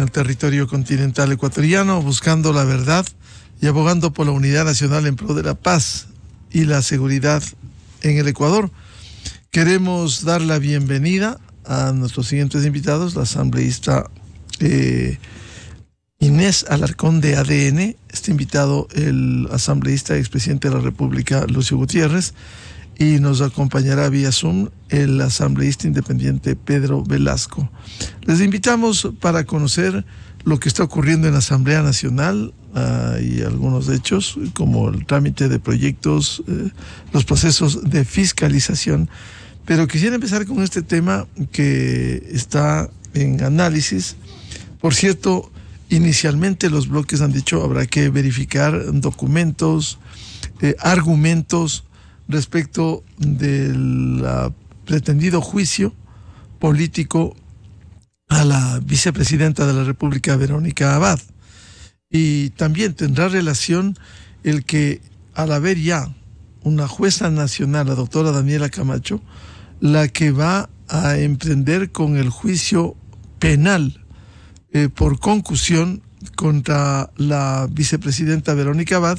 el territorio continental ecuatoriano, buscando la verdad y abogando por la unidad nacional en pro de la paz y la seguridad en el Ecuador. Queremos dar la bienvenida a nuestros siguientes invitados, la asambleísta Inés Alarcón de ADN, este invitado el asambleísta expresidente de la República Lucio Gutiérrez, y nos acompañará vía Zoom el asambleísta independiente Pedro Velasco. Les invitamos para conocer lo que está ocurriendo en la Asamblea Nacional y algunos hechos, como el trámite de proyectos, los procesos de fiscalización. Pero quisiera empezar con este tema que está en análisis. Por cierto, inicialmente los bloques han dicho habrá que verificar documentos, argumentos respecto del pretendido juicio político a la vicepresidenta de la República, Verónica Abad. Y también tendrá relación el que, al haber ya una jueza nacional, la doctora Daniela Camacho, la que va a emprender con el juicio penal por concusión contra la vicepresidenta Verónica Abad,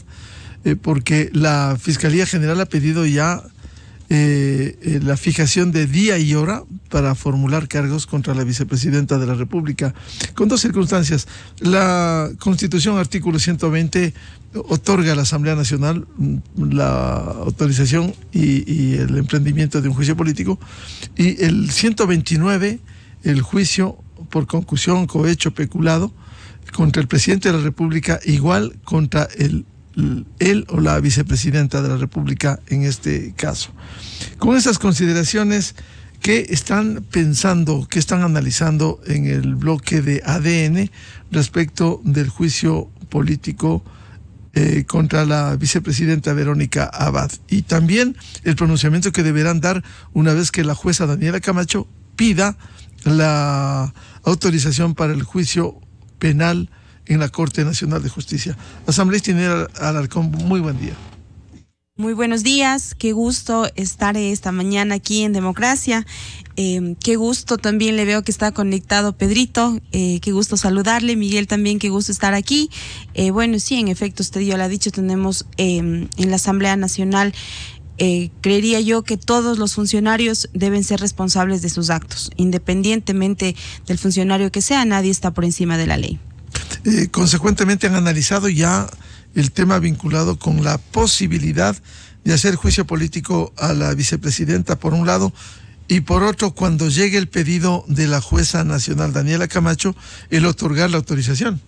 porque la Fiscalía General ha pedido ya la fijación de día y hora para formular cargos contra la vicepresidenta de la República, con dos circunstancias. La Constitución, artículo 120, otorga a la Asamblea Nacional la autorización y el emprendimiento de un juicio político, y el 129, el juicio por concusión, cohecho, peculado, contra el presidente de la República, igual contra él o la vicepresidenta de la República en este caso. Con esas consideraciones, ¿qué están pensando, qué están analizando en el bloque de ADN respecto del juicio político contra la vicepresidenta Verónica Abad? Y también el pronunciamiento que deberán dar una vez que la jueza Daniela Camacho pida la autorización para el juicio penal en la Corte Nacional de Justicia. Asambleísta Inés Alarcón, muy buen día. Muy buenos días, qué gusto estar esta mañana aquí en Democracia. Qué gusto también le veo que está conectado Pedrito, qué gusto saludarle. Miguel también, qué gusto estar aquí. Bueno, sí, en efecto, usted ya lo ha dicho, tenemos en la Asamblea Nacional, creería yo que todos los funcionarios deben ser responsables de sus actos, independientemente del funcionario que sea, nadie está por encima de la ley. Consecuentemente han analizado ya el tema vinculado con la posibilidad de hacer juicio político a la vicepresidenta por un lado, y por otro, cuando llegue el pedido de la jueza nacional Daniela Camacho, el otorgar la autorización.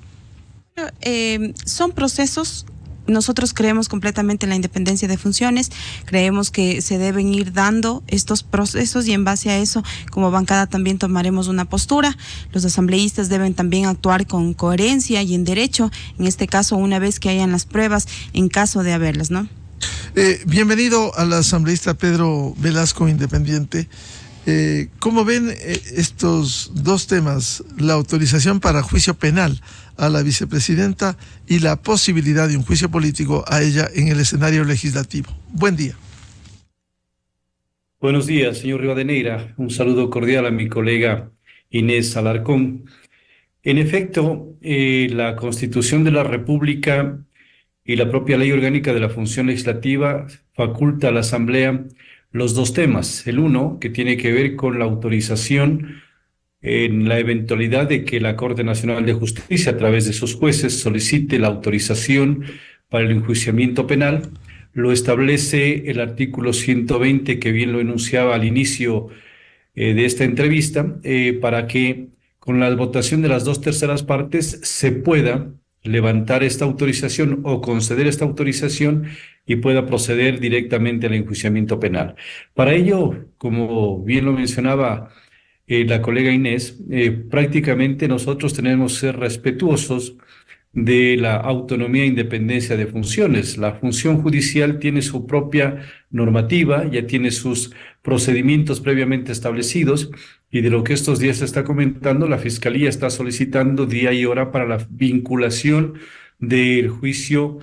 Son procesos. Nosotros creemos completamente en la independencia de funciones, creemos que se deben ir dando estos procesos y en base a eso, como bancada también tomaremos una postura. Los asambleístas deben también actuar con coherencia y en derecho, en este caso una vez que hayan las pruebas, en caso de haberlas, ¿no? Bienvenido al asambleísta Pedro Velasco, independiente. ¿Cómo ven estos dos temas, la autorización para juicio penal a la vicepresidenta y la posibilidad de un juicio político a ella en el escenario legislativo? Buen día. Buenos días, señor Rivadeneira. Un saludo cordial a mi colega Inés Alarcón. En efecto, la Constitución de la República y la propia Ley Orgánica de la Función Legislativa faculta a la Asamblea los dos temas. El uno, que tiene que ver con la autorización en la eventualidad de que la Corte Nacional de Justicia, a través de sus jueces, solicite la autorización para el enjuiciamiento penal. Lo establece el artículo 120, que bien lo enunciaba al inicio de esta entrevista, para que con la votación de las 2/3 partes se pueda levantar esta autorización o conceder esta autorización y pueda proceder directamente al enjuiciamiento penal. Para ello, como bien lo mencionaba la colega Inés, prácticamente nosotros tenemos que ser respetuosos de la autonomía e independencia de funciones. La función judicial tiene su propia normativa, ya tiene sus procedimientos previamente establecidos, y de lo que estos días se está comentando, la Fiscalía está solicitando día y hora para la vinculación del juicio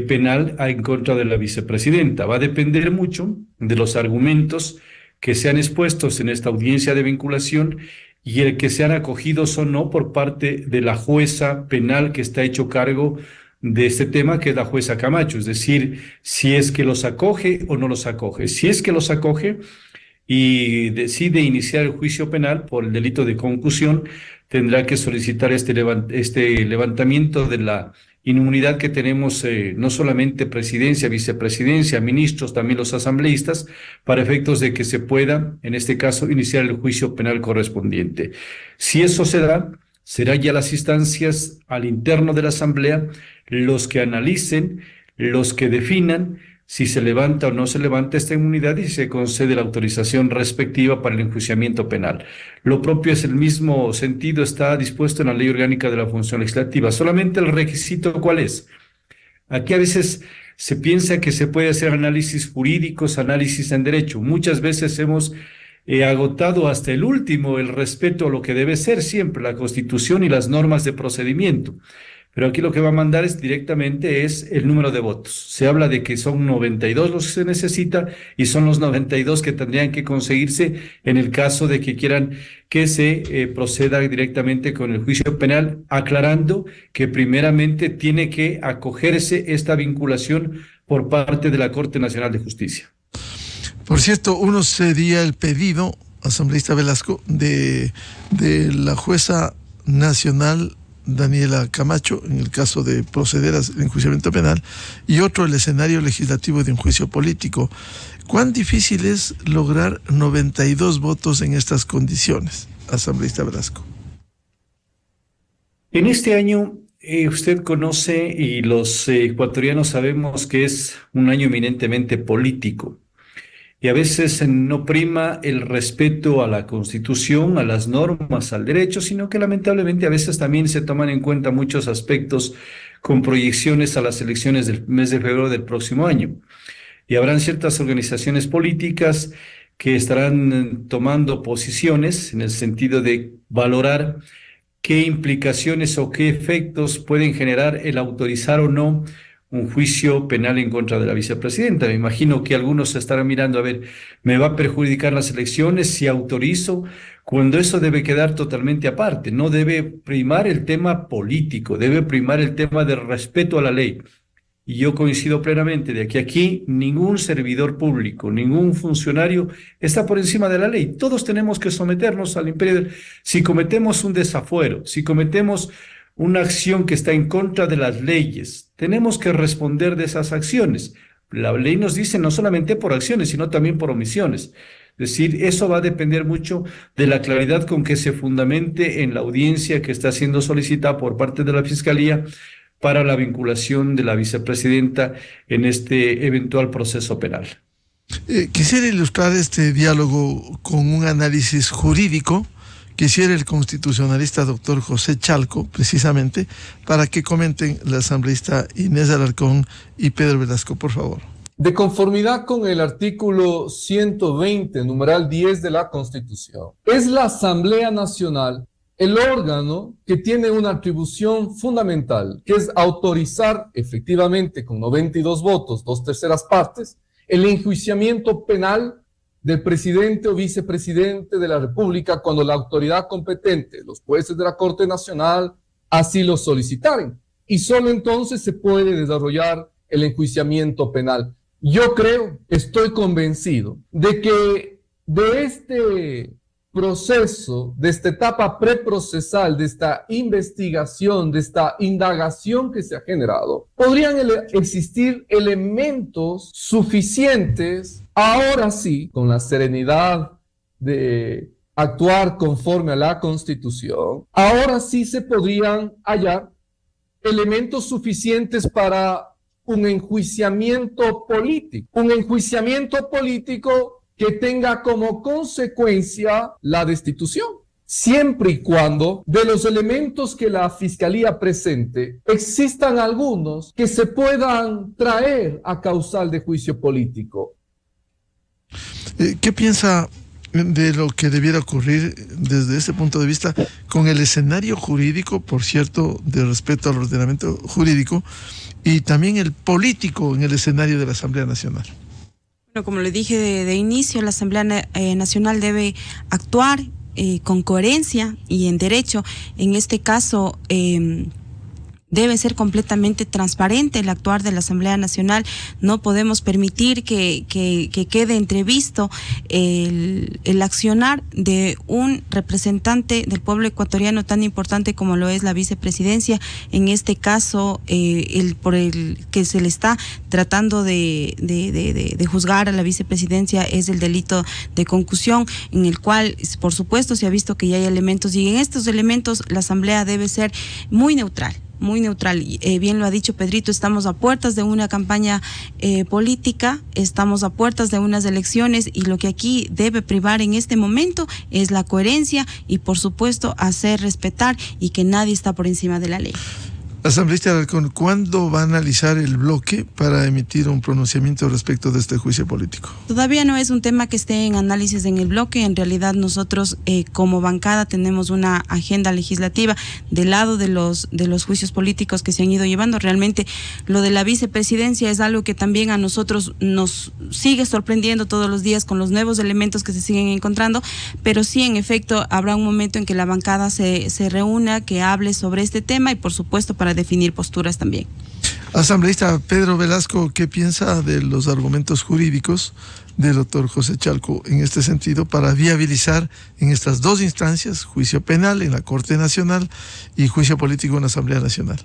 penal en contra de la vicepresidenta. Va a depender mucho de los argumentos que sean expuestos en esta audiencia de vinculación y el que sean acogidos o no por parte de la jueza penal que está hecho cargo de este tema, que es la jueza Camacho, es decir, si es que los acoge o no los acoge. Si es que los acoge y decide iniciar el juicio penal por el delito de concusión, tendrá que solicitar este levantamiento de la inmunidad que tenemos, no solamente presidencia, vicepresidencia, ministros, también los asambleístas, para efectos de que se pueda, en este caso, iniciar el juicio penal correspondiente. Si eso se da, será ya las instancias al interno de la Asamblea los que analicen, los que definan si se levanta o no se levanta esta inmunidad y se concede la autorización respectiva para el enjuiciamiento penal. Lo propio es el mismo sentido, está dispuesto en la Ley Orgánica de la Función Legislativa. Solamente el requisito, ¿cuál es? Aquí a veces se piensa que se puede hacer análisis jurídicos, análisis en derecho. Muchas veces hemos agotado hasta el último el respeto a lo que debe ser siempre la Constitución y las normas de procedimiento. Pero aquí lo que va a mandar directamente es el número de votos. Se habla de que son 92 los que se necesita y son los 92 que tendrían que conseguirse en el caso de que quieran que se proceda directamente con el juicio penal, aclarando que primeramente tiene que acogerse esta vinculación por parte de la Corte Nacional de Justicia. Por cierto, uno sería el pedido, asambleísta Velasco, de la jueza nacional Daniela Camacho, en el caso de proceder al enjuiciamiento penal, y otro el escenario legislativo de un juicio político. ¿Cuán difícil es lograr 92 votos en estas condiciones, asambleísta Velasco? En este año, usted conoce y los ecuatorianos sabemos que es un año eminentemente político. Y a veces no prima el respeto a la Constitución, a las normas, al derecho, sino que lamentablemente a veces también se toman en cuenta muchos aspectos con proyecciones a las elecciones del mes de febrero del próximo año. Y habrán ciertas organizaciones políticas que estarán tomando posiciones en el sentido de valorar qué implicaciones o qué efectos pueden generar el autorizar o no un juicio penal en contra de la vicepresidenta. Me imagino que algunos se estarán mirando, a ver, ¿me va a perjudicar las elecciones si autorizo? Cuando eso debe quedar totalmente aparte. No debe primar el tema político, debe primar el tema de respeto a la ley. Y yo coincido plenamente de que aquí ningún servidor público, ningún funcionario está por encima de la ley. Todos tenemos que someternos al imperio. Si cometemos un desafuero, si cometemos una acción que está en contra de las leyes, tenemos que responder de esas acciones. La ley nos dice no solamente por acciones, sino también por omisiones. Es decir, eso va a depender mucho de la claridad con que se fundamente en la audiencia que está siendo solicitada por parte de la Fiscalía para la vinculación de la vicepresidenta en este eventual proceso penal. Quisiera ilustrar este diálogo con un análisis jurídico. Quisiera el constitucionalista doctor José Chalco, precisamente, para que comenten la asambleísta Inés Alarcón y Pedro Velasco, por favor. De conformidad con el artículo 120, numeral 10 de la Constitución, es la Asamblea Nacional el órgano que tiene una atribución fundamental, que es autorizar efectivamente con 92 votos, 2/3 partes, el enjuiciamiento penal del presidente o vicepresidente de la República cuando la autoridad competente, los jueces de la Corte Nacional, así lo solicitaren. Y solo entonces se puede desarrollar el enjuiciamiento penal. Yo creo, estoy convencido de que de este proceso, de esta etapa preprocesal, de esta investigación, de esta indagación que se ha generado, podrían existir elementos suficientes, ahora sí, con la serenidad de actuar conforme a la Constitución, ahora sí se podrían hallar elementos suficientes para un enjuiciamiento político que tenga como consecuencia la destitución, siempre y cuando de los elementos que la Fiscalía presente existan algunos que se puedan traer a causal de juicio político. ¿Qué piensa de lo que debiera ocurrir desde ese punto de vista con el escenario jurídico, por cierto, de respeto al ordenamiento jurídico, y también el político en el escenario de la Asamblea Nacional? Como le dije de inicio, la Asamblea Nacional debe actuar con coherencia y en derecho. En este caso, debe ser completamente transparente el actuar de la Asamblea Nacional. No podemos permitir que quede entrevisto el accionar de un representante del pueblo ecuatoriano tan importante como lo es la vicepresidencia. En este caso, por el que se le está tratando de juzgar a la vicepresidencia es el delito de concusión, en el cual, por supuesto, se ha visto que ya hay elementos, y en estos elementos la Asamblea debe ser muy neutral. Muy neutral. Bien lo ha dicho Pedrito, estamos a puertas de una campaña política, estamos a puertas de unas elecciones, y lo que aquí debe privar en este momento es la coherencia y, por supuesto, hacer respetar y que nadie está por encima de la ley. Asambleísta Alarcón, ¿cuándo va a analizar el bloque para emitir un pronunciamiento respecto de este juicio político? Todavía no es un tema que esté en análisis en el bloque. En realidad nosotros como bancada tenemos una agenda legislativa del lado de los juicios políticos que se han ido llevando. Realmente lo de la vicepresidencia es algo que también a nosotros nos sigue sorprendiendo todos los días con los nuevos elementos que se siguen encontrando, pero sí, en efecto, habrá un momento en que la bancada se reúna, que hable sobre este tema y, por supuesto, para definir posturas también. Asambleísta Pedro Velasco, ¿qué piensa de los argumentos jurídicos del doctor José Chalco en este sentido para viabilizar en estas dos instancias, juicio penal en la Corte Nacional y juicio político en la Asamblea Nacional?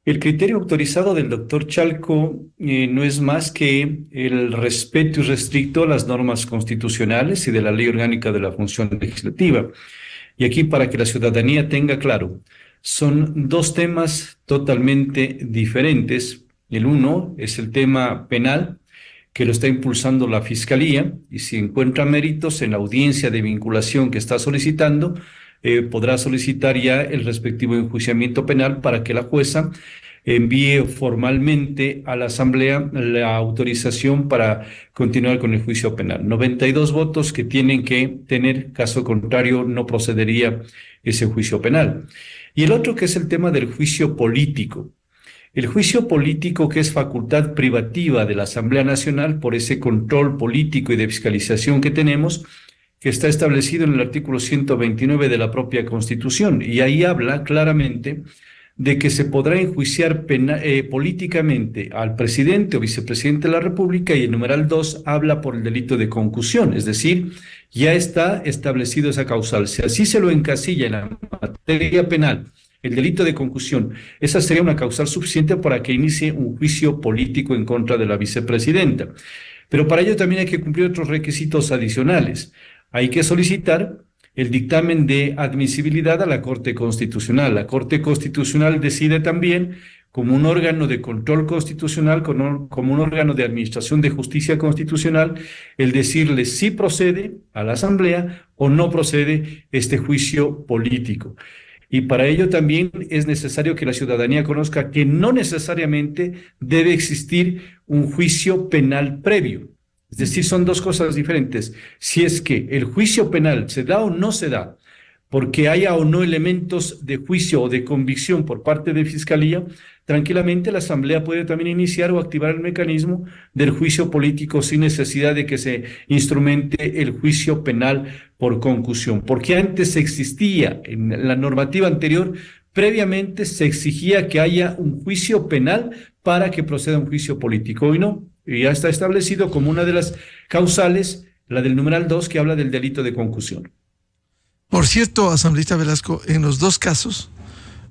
El criterio autorizado del doctor Chalco no es más que el respeto irrestricto a las normas constitucionales y de la Ley Orgánica de la Función Legislativa. Y aquí, para que la ciudadanía tenga claro, son dos temas totalmente diferentes. El uno es el tema penal, que lo está impulsando la Fiscalía, y si encuentra méritos en la audiencia de vinculación que está solicitando, podrá solicitar ya el respectivo enjuiciamiento penal para que la jueza envíe formalmente a la Asamblea la autorización para continuar con el juicio penal. 92 votos que tienen que tener, caso contrario no procedería ese juicio penal. Y el otro, que es el tema del juicio político. El juicio político, que es facultad privativa de la Asamblea Nacional por ese control político y de fiscalización que tenemos, que está establecido en el artículo 129 de la propia Constitución, y ahí habla claramente de que se podrá enjuiciar políticamente al presidente o vicepresidente de la República, y el numeral 2 habla por el delito de concusión, es decir, ya está establecido esa causal. Si así se lo encasilla en la materia penal, el delito de concusión, esa sería una causal suficiente para que inicie un juicio político en contra de la vicepresidenta. Pero para ello también hay que cumplir otros requisitos adicionales. Hay que solicitar el dictamen de admisibilidad a la Corte Constitucional. La Corte Constitucional decide también, como un órgano de control constitucional, como un órgano de administración de justicia constitucional, el decirle si procede a la Asamblea o no procede este juicio político. Y para ello también es necesario que la ciudadanía conozca que no necesariamente debe existir un juicio penal previo. Es decir, son dos cosas diferentes. Si es que el juicio penal se da o no se da, porque haya o no elementos de juicio o de convicción por parte de Fiscalía, tranquilamente la Asamblea puede también iniciar o activar el mecanismo del juicio político sin necesidad de que se instrumente el juicio penal por concusión. Porque antes existía, en la normativa anterior, previamente se exigía que haya un juicio penal para que proceda un juicio político. Hoy no. Y ya está establecido como una de las causales, la del numeral 2, que habla del delito de concusión. Por cierto, asambleísta Velasco, en los dos casos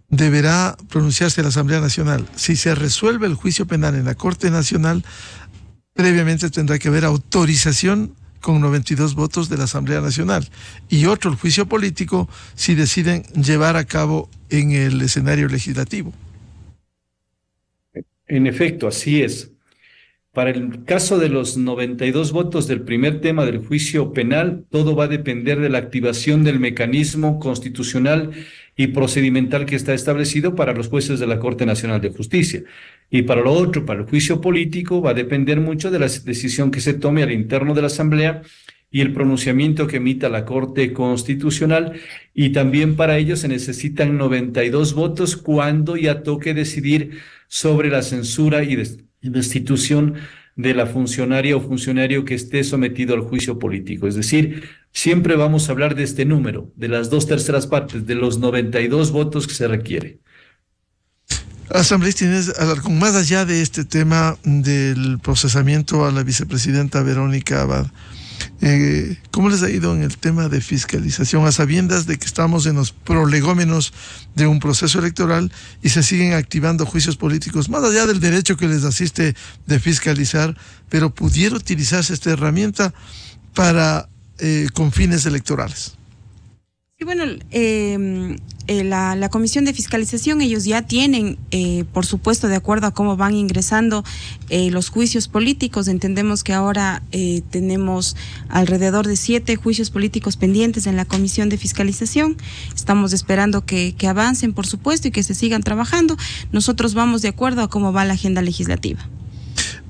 deberá pronunciarse la Asamblea Nacional. Si se resuelve el juicio penal en la Corte Nacional, previamente tendrá que haber autorización con 92 votos de la Asamblea Nacional. Y otro, el juicio político, si deciden llevar a cabo en el escenario legislativo. En efecto, así es. Para el caso de los 92 votos del primer tema del juicio penal, todo va a depender de la activación del mecanismo constitucional y procedimental que está establecido para los jueces de la Corte Nacional de Justicia. Y para lo otro, para el juicio político, va a depender mucho de la decisión que se tome al interno de la Asamblea y el pronunciamiento que emita la Corte Constitucional, y también para ello se necesitan 92 votos cuando ya toque decidir sobre la censura y destitución de la funcionaria o funcionario que esté sometido al juicio político. Es decir, siempre vamos a hablar de este número, de las 2/3 partes, de los 92 votos que se requiere. Asambleísta Inés Alarcón, más allá de este tema del procesamiento a la vicepresidenta Verónica Abad, ¿cómo les ha ido en el tema de fiscalización, a sabiendas de que estamos en los prolegómenos de un proceso electoral y se siguen activando juicios políticos, más allá del derecho que les asiste de fiscalizar, pero pudiera utilizarse esta herramienta para con fines electorales? Sí, bueno, la Comisión de Fiscalización, ellos ya tienen, por supuesto, de acuerdo a cómo van ingresando los juicios políticos. Entendemos que ahora tenemos alrededor de 7 juicios políticos pendientes en la Comisión de Fiscalización. Estamos esperando que avancen, por supuesto, y que se sigan trabajando. Nosotros vamos de acuerdo a cómo va la agenda legislativa.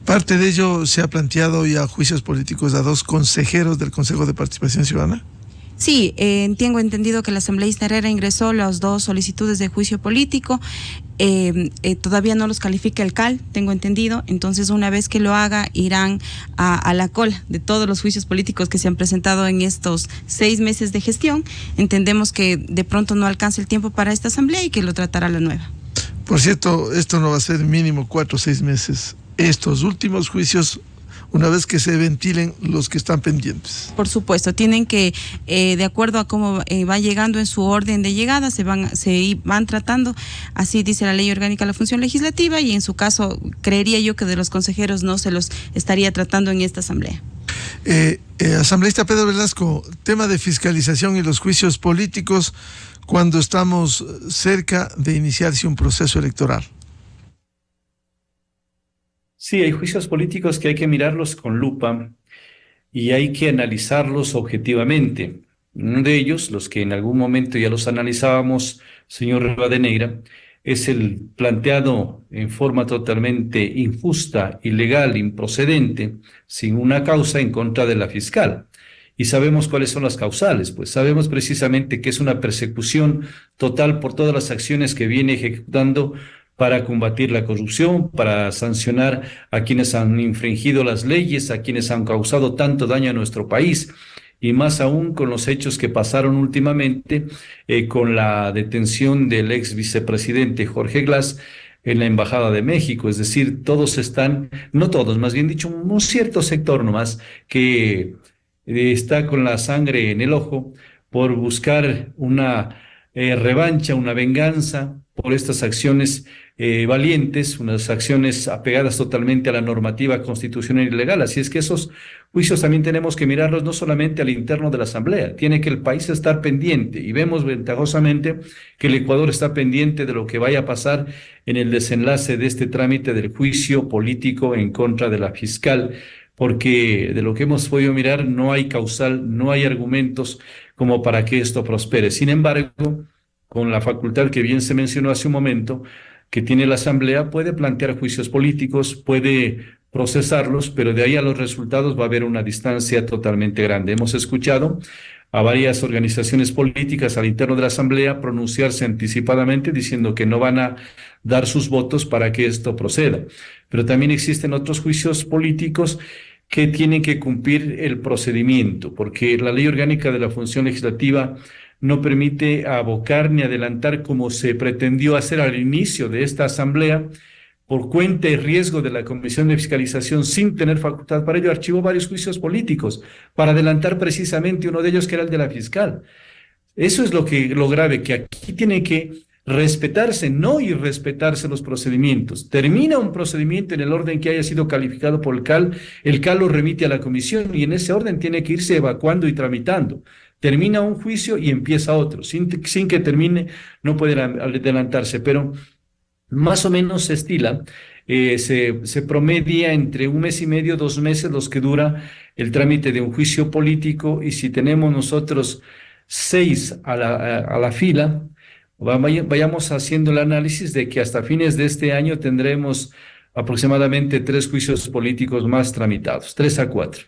Parte de ello se ha planteado ya juicios políticos a 2 consejeros del Consejo de Participación Ciudadana. Sí, tengo entendido que la asambleísta Herrera ingresó las 2 solicitudes de juicio político. Todavía no los califica el CAL, tengo entendido. Entonces, una vez que lo haga, irán a la cola de todos los juicios políticos que se han presentado en estos 6 meses de gestión. Entendemos que de pronto no alcanza el tiempo para esta asamblea y que lo tratará la nueva. Por cierto, esto no va a ser mínimo 4 o 6 meses. Estos últimos juicios, una vez que se ventilen los que están pendientes. Por supuesto, tienen que, de acuerdo a cómo va llegando en su orden de llegada, se van tratando, así dice la Ley Orgánica de la Función Legislativa, y en su caso, creería yo que de los consejeros no se los estaría tratando en esta asamblea. Asambleísta Pedro Velasco, tema de fiscalización y los juicios políticos cuando estamos cerca de iniciarse un proceso electoral. Sí, hay juicios políticos que hay que mirarlos con lupa y hay que analizarlos objetivamente. Uno de ellos, los que en algún momento ya los analizábamos, señor Rivadeneira, es el planteado en forma totalmente injusta, ilegal, improcedente, sin una causa en contra de la fiscal. Y sabemos cuáles son las causales, pues sabemos precisamente que es una persecución total por todas las acciones que viene ejecutando para combatir la corrupción, para sancionar a quienes han infringido las leyes, a quienes han causado tanto daño a nuestro país, y más aún con los hechos que pasaron últimamente con la detención del ex vicepresidente Jorge Glass en la Embajada de México. Es decir, todos están, no todos, más bien dicho, un cierto sector nomás que está con la sangre en el ojo por buscar una revancha, una venganza por estas acciones valientes, unas acciones apegadas totalmente a la normativa constitucional y legal. Así es que esos juicios también tenemos que mirarlos no solamente al interno de la Asamblea, tiene que el país estar pendiente, y vemos ventajosamente que el Ecuador está pendiente de lo que vaya a pasar en el desenlace de este trámite del juicio político en contra de la fiscal, porque de lo que hemos podido mirar no hay causal, no hay argumentos como para que esto prospere. Sin embargo, con la facultad que bien se mencionó hace un momento, que tiene la Asamblea, puede plantear juicios políticos, puede procesarlos, pero de ahí a los resultados va a haber una distancia totalmente grande. Hemos escuchado a varias organizaciones políticas al interno de la Asamblea pronunciarse anticipadamente diciendo que no van a dar sus votos para que esto proceda. Pero también existen otros juicios políticos que tienen que cumplir el procedimiento, porque la Ley Orgánica de la Función Legislativa no permite abocar ni adelantar como se pretendió hacer al inicio de esta asamblea, por cuenta y riesgo de la Comisión de Fiscalización, sin tener facultad para ello, archivó varios juicios políticos para adelantar precisamente uno de ellos, que era el de la fiscal. Eso es lo grave, que aquí tiene que respetarse, no irrespetarse los procedimientos. Termina un procedimiento en el orden que haya sido calificado por el CAL lo remite a la comisión y en ese orden tiene que irse evacuando y tramitando. Termina un juicio y empieza otro. Sin que termine, no puede adelantarse, pero más o menos se estila, se promedia entre 1 mes y medio, 2 meses los que dura el trámite de un juicio político, y si tenemos nosotros 6 a la fila, vayamos haciendo el análisis de que hasta fines de este año tendremos aproximadamente 3 juicios políticos más tramitados, 3 a 4.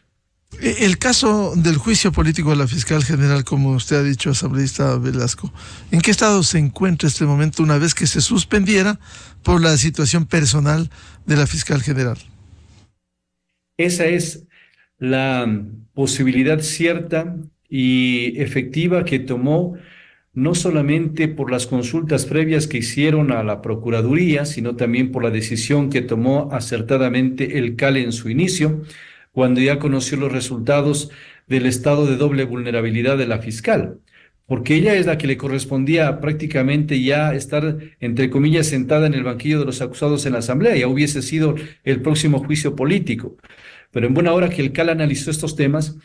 El caso del juicio político de la fiscal general, como usted ha dicho, asambleísta Velasco, ¿en qué estado se encuentra este momento una vez que se suspendiera por la situación personal de la fiscal general? Esa es la posibilidad cierta y efectiva que tomó, no solamente por las consultas previas que hicieron a la Procuraduría, sino también por la decisión que tomó acertadamente el CAL en su inicio, cuando ya conoció los resultados del estado de doble vulnerabilidad de la fiscal, porque ella es la que le correspondía prácticamente ya estar, entre comillas, sentada en el banquillo de los acusados en la Asamblea, ya hubiese sido el próximo juicio político. Pero en buena hora que el CAL analizó estos temas,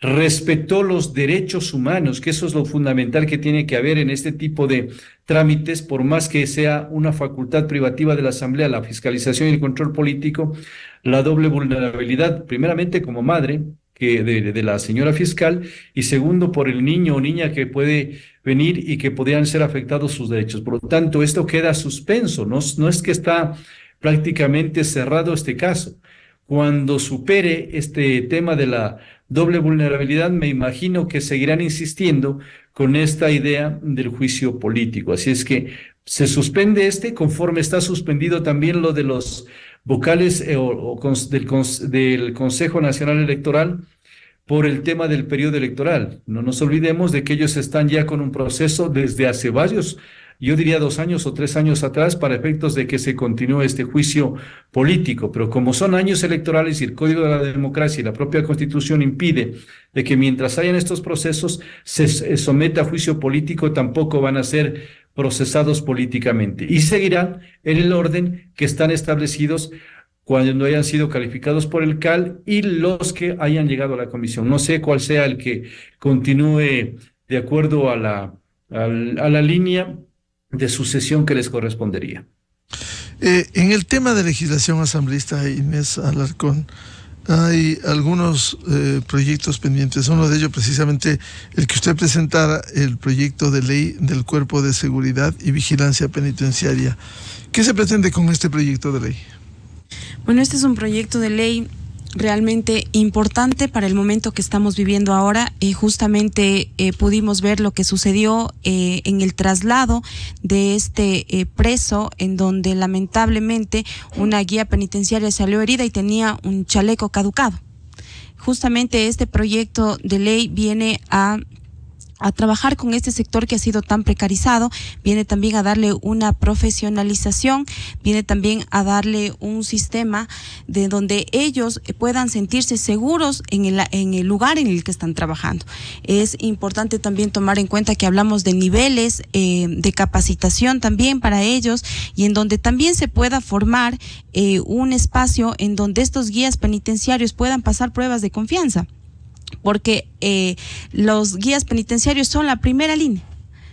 respetó los derechos humanos, que eso es lo fundamental que tiene que haber en este tipo de trámites, por más que sea una facultad privativa de la Asamblea, la fiscalización y el control político, la doble vulnerabilidad, primeramente como madre de la señora fiscal, y segundo por el niño o niña que puede venir y que podrían ser afectados sus derechos. Por lo tanto, esto queda suspenso, no es que está prácticamente cerrado este caso. Cuando supere este tema de la doble vulnerabilidad, me imagino que seguirán insistiendo con esta idea del juicio político. Así es que se suspende conforme está suspendido también lo de los vocales del Consejo Nacional Electoral por el tema del periodo electoral. No nos olvidemos de que ellos están ya con un proceso desde hace varios, yo diría 2 años o 3 años atrás, para efectos de que se continúe este juicio político. Pero como son años electorales y el Código de la Democracia y la propia Constitución impide de que mientras hayan estos procesos se someta a juicio político, tampoco van a ser procesados políticamente. Y seguirán en el orden que están establecidos cuando hayan sido calificados por el CAL y los que hayan llegado a la comisión. No sé cuál sea el que continúe de acuerdo a la línea de sucesión que les correspondería. En el tema de legislación asambleísta, Inés Alarcón, hay algunos proyectos pendientes. Uno de ellos precisamente el que usted presentara, el proyecto de ley del Cuerpo de Seguridad y Vigilancia Penitenciaria. ¿Qué se pretende con este proyecto de ley? Bueno, este es un proyecto de ley realmente importante para el momento que estamos viviendo ahora. Justamente pudimos ver lo que sucedió en el traslado de este preso, en donde lamentablemente una guía penitenciaria salió herida y tenía un chaleco caducado. Justamente este proyecto de ley viene a trabajar con este sector que ha sido tan precarizado, viene también a darle una profesionalización, viene también a darle un sistema de donde ellos puedan sentirse seguros en el lugar en el que están trabajando. Es importante también tomar en cuenta que hablamos de niveles de capacitación también para ellos, y en donde también se pueda formar un espacio en donde estos guías penitenciarios puedan pasar pruebas de confianza, porque los guías penitenciarios son la primera línea.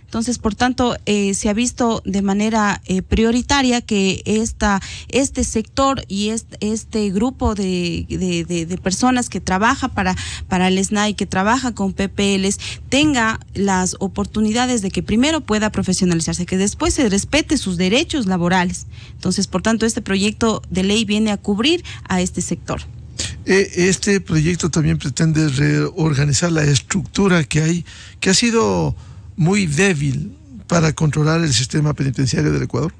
Entonces, por tanto, se ha visto de manera prioritaria que este sector y este grupo de personas que trabaja para el SNAI, que trabaja con PPLs, tenga las oportunidades de que primero pueda profesionalizarse, que después se respete sus derechos laborales. Entonces, por tanto, este proyecto de ley viene a cubrir a este sector. Este proyecto también pretende reorganizar la estructura que hay, que ha sido muy débil para controlar el sistema penitenciario del Ecuador.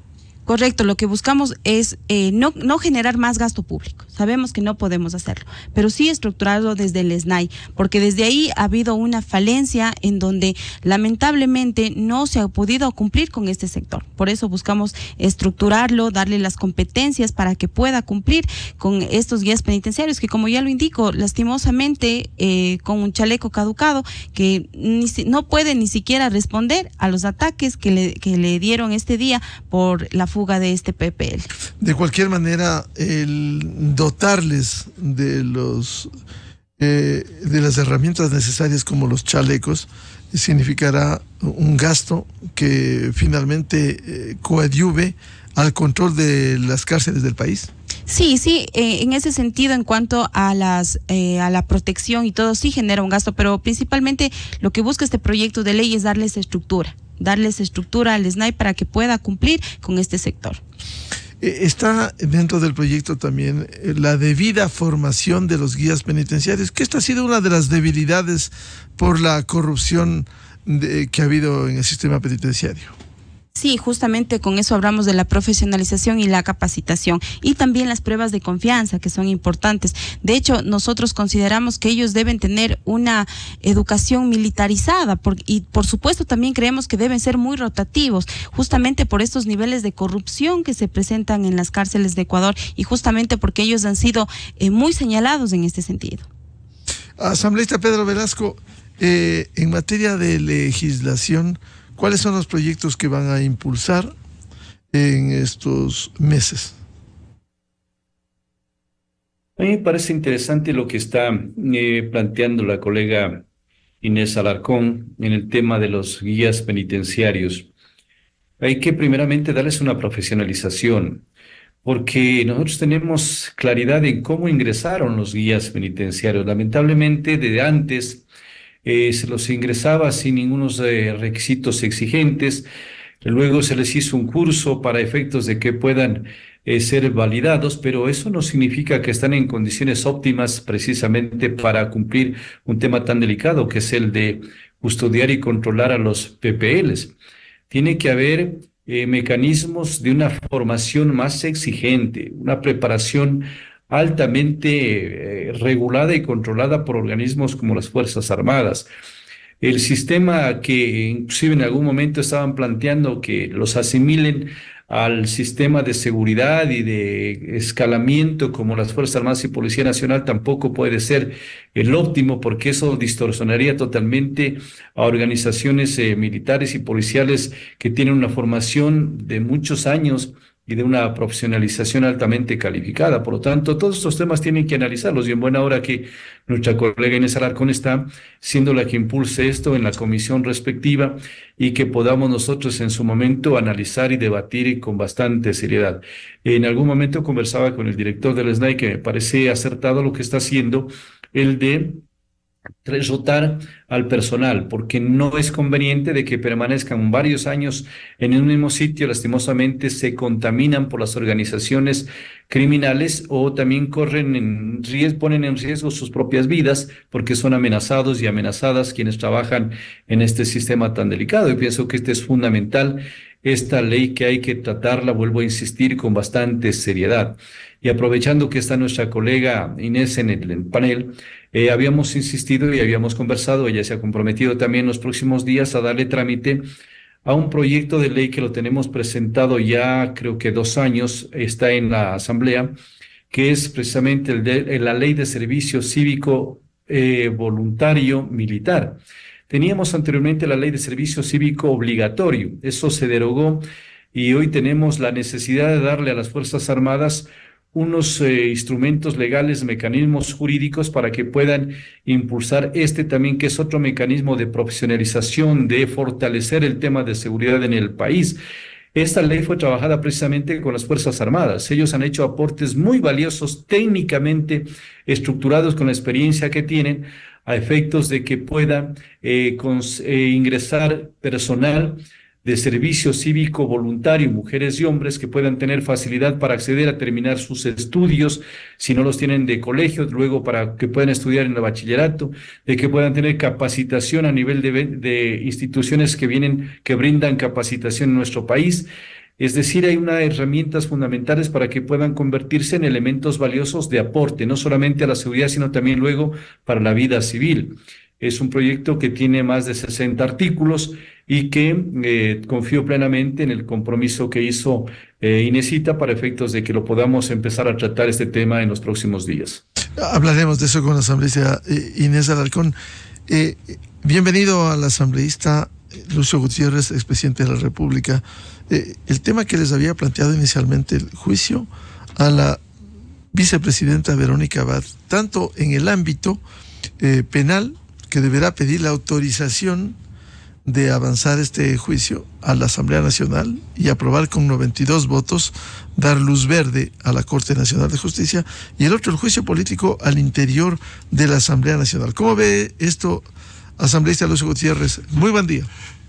Correcto, lo que buscamos es no generar más gasto público. Sabemos que no podemos hacerlo, pero sí estructurarlo desde el SNAI, porque desde ahí ha habido una falencia en donde lamentablemente no se ha podido cumplir con este sector. Por eso buscamos estructurarlo, darle las competencias para que pueda cumplir con estos guías penitenciarios que, como ya lo indico, lastimosamente con un chaleco caducado que no puede ni siquiera responder a los ataques que le dieron este día por la fuga de este PPL. De cualquier manera, el dotarles de las herramientas necesarias como los chalecos significará un gasto que finalmente coadyuve al control de las cárceles del país. Sí, en ese sentido, en cuanto a la protección y todo, sí genera un gasto, pero principalmente lo que busca este proyecto de ley es darles estructura al SNAI para que pueda cumplir con este sector. Está dentro del proyecto también la debida formación de los guías penitenciarios, que esta ha sido una de las debilidades por la corrupción que ha habido en el sistema penitenciario. Sí, justamente con eso hablamos de la profesionalización y la capacitación y también las pruebas de confianza que son importantes. De hecho, nosotros consideramos que ellos deben tener una educación militarizada y por supuesto también creemos que deben ser muy rotativos, justamente por estos niveles de corrupción que se presentan en las cárceles de Ecuador y justamente porque ellos han sido muy señalados en este sentido. Asambleísta Pedro Velasco, en materia de legislación, ¿cuáles son los proyectos que van a impulsar en estos meses? A mí me parece interesante lo que está planteando la colega Inés Alarcón en el tema de los guías penitenciarios. Hay que primeramente darles una profesionalización, porque nosotros tenemos claridad en cómo ingresaron los guías penitenciarios. Lamentablemente, desde antes se los ingresaba sin ningunos requisitos exigentes. Luego se les hizo un curso para efectos de que puedan ser validados, pero eso no significa que están en condiciones óptimas precisamente para cumplir un tema tan delicado que es el de custodiar y controlar a los PPLs. Tiene que haber mecanismos de una formación más exigente, una preparación altamente regulada y controlada por organismos como las Fuerzas Armadas. El sistema que inclusive en algún momento estaban planteando que los asimilen al sistema de seguridad y de escalamiento como las Fuerzas Armadas y Policía Nacional tampoco puede ser el óptimo, porque eso distorsionaría totalmente a organizaciones militares y policiales que tienen una formación de muchos años y de una profesionalización altamente calificada. Por lo tanto, todos estos temas tienen que analizarlos, y en buena hora que nuestra colega Inés Alarcón está siendo la que impulse esto en la comisión respectiva y que podamos nosotros en su momento analizar y debatir con bastante seriedad. En algún momento conversaba con el director del SNAI que me parece acertado lo que está haciendo, el de rotar al personal, porque no es conveniente de que permanezcan varios años en un mismo sitio. Lastimosamente se contaminan por las organizaciones criminales o también ponen en riesgo sus propias vidas porque son amenazados y amenazadas quienes trabajan en este sistema tan delicado. Y pienso que este es fundamental. Esta ley que hay que tratarla, vuelvo a insistir, con bastante seriedad. Y aprovechando que está nuestra colega Inés en el panel, habíamos insistido y habíamos conversado, ella se ha comprometido también en los próximos días a darle trámite a un proyecto de ley que lo tenemos presentado ya creo que 2 años, está en la Asamblea, que es precisamente la Ley de Servicio Cívico Voluntario Militar. Teníamos anteriormente la Ley de Servicio Cívico Obligatorio, eso se derogó y hoy tenemos la necesidad de darle a las Fuerzas Armadas unos instrumentos legales, mecanismos jurídicos para que puedan impulsar este también, que es otro mecanismo de profesionalización, de fortalecer el tema de seguridad en el país. Esta ley fue trabajada precisamente con las Fuerzas Armadas. Ellos han hecho aportes muy valiosos, técnicamente estructurados con la experiencia que tienen, a efectos de que puedan ingresar personal de servicio cívico voluntario, mujeres y hombres que puedan tener facilidad para acceder a terminar sus estudios, si no los tienen de colegio, luego para que puedan estudiar en el bachillerato, de que puedan tener capacitación a nivel de instituciones que brindan capacitación en nuestro país. Es decir, hay unas herramientas fundamentales para que puedan convertirse en elementos valiosos de aporte, no solamente a la seguridad, sino también luego para la vida civil. Es un proyecto que tiene más de 60 artículos y que confío plenamente en el compromiso que hizo Inesita para efectos de que lo podamos empezar a tratar este tema en los próximos días. Hablaremos de eso con la asambleísta Inés Alarcón. Bienvenido al asambleísta Lucio Gutiérrez, expresidente de la República. El tema que les había planteado inicialmente, el juicio a la vicepresidenta Verónica Abad, tanto en el ámbito penal, que deberá pedir la autorización de avanzar este juicio a la Asamblea Nacional y aprobar con 92 votos, dar luz verde a la Corte Nacional de Justicia, y el otro, el juicio político al interior de la Asamblea Nacional. ¿Cómo ve esto, asambleísta Lucio Gutiérrez? Muy buen día.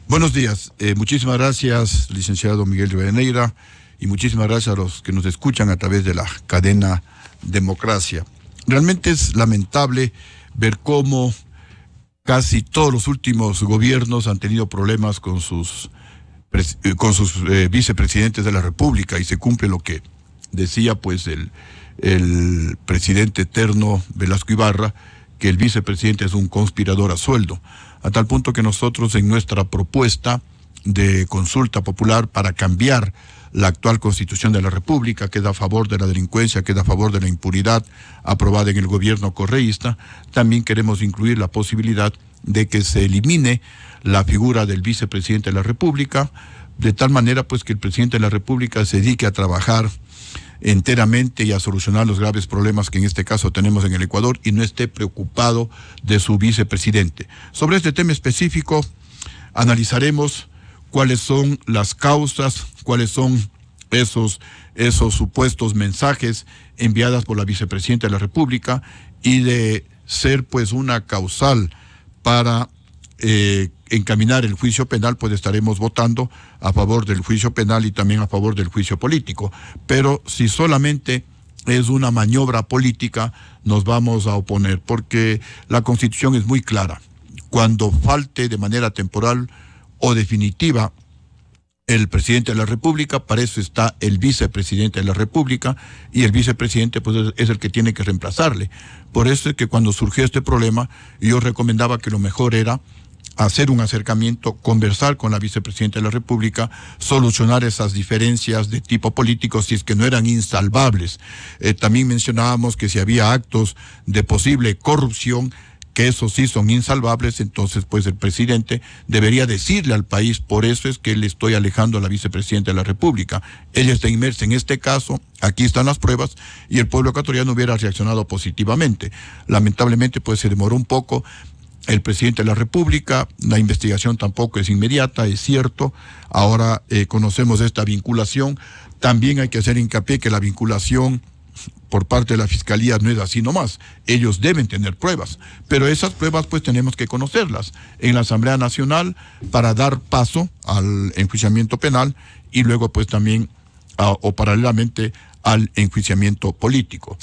Buenos días. Muchísimas gracias, licenciado Miguel Rivadeneira, y muchísimas gracias a los que nos escuchan a través de la cadena Democracia. Realmente es lamentable ver cómo casi todos los últimos gobiernos han tenido problemas con sus vicepresidentes de la República, y se cumple lo que decía pues el presidente eterno Velasco Ibarra, que el vicepresidente es un conspirador a sueldo, a tal punto que nosotros en nuestra propuesta de consulta popular para cambiar la actual Constitución de la República, que da a favor de la delincuencia, que da a favor de la impunidad, aprobada en el gobierno correísta, también queremos incluir la posibilidad de que se elimine la figura del vicepresidente de la República, de tal manera pues que el presidente de la República se dedique a trabajar enteramente y a solucionar los graves problemas que en este caso tenemos en el Ecuador y no esté preocupado de su vicepresidente. Sobre este tema específico analizaremos cuáles son las causas, cuáles son esos supuestos mensajes enviados por la vicepresidenta de la República, y de ser pues una causal para encaminar el juicio penal, pues estaremos votando a favor del juicio penal y también a favor del juicio político. Pero si solamente es una maniobra política, nos vamos a oponer, porque la Constitución es muy clara. Cuando falte de manera temporal o definitiva el presidente de la República, para eso está el vicepresidente de la República, y el vicepresidente pues es el que tiene que reemplazarle. Por eso es que cuando surgió este problema, yo recomendaba que lo mejor era hacer un acercamiento, conversar con la vicepresidenta de la República, solucionar esas diferencias de tipo político si es que no eran insalvables. También mencionábamos que si había actos de posible corrupción, que esos sí son insalvables, entonces pues el presidente debería decirle al país. Por eso es que le estoy alejando a la vicepresidenta de la República. Ella está inmersa en este caso, aquí están las pruebas, y el pueblo ecuatoriano hubiera reaccionado positivamente. Lamentablemente pues se demoró un poco el presidente de la República, la investigación tampoco es inmediata, es cierto. Ahora conocemos esta vinculación. También hay que hacer hincapié que la vinculación por parte de la Fiscalía no es así nomás. Ellos deben tener pruebas, pero esas pruebas pues tenemos que conocerlas en la Asamblea Nacional para dar paso al enjuiciamiento penal y luego pues también o paralelamente al enjuiciamiento político.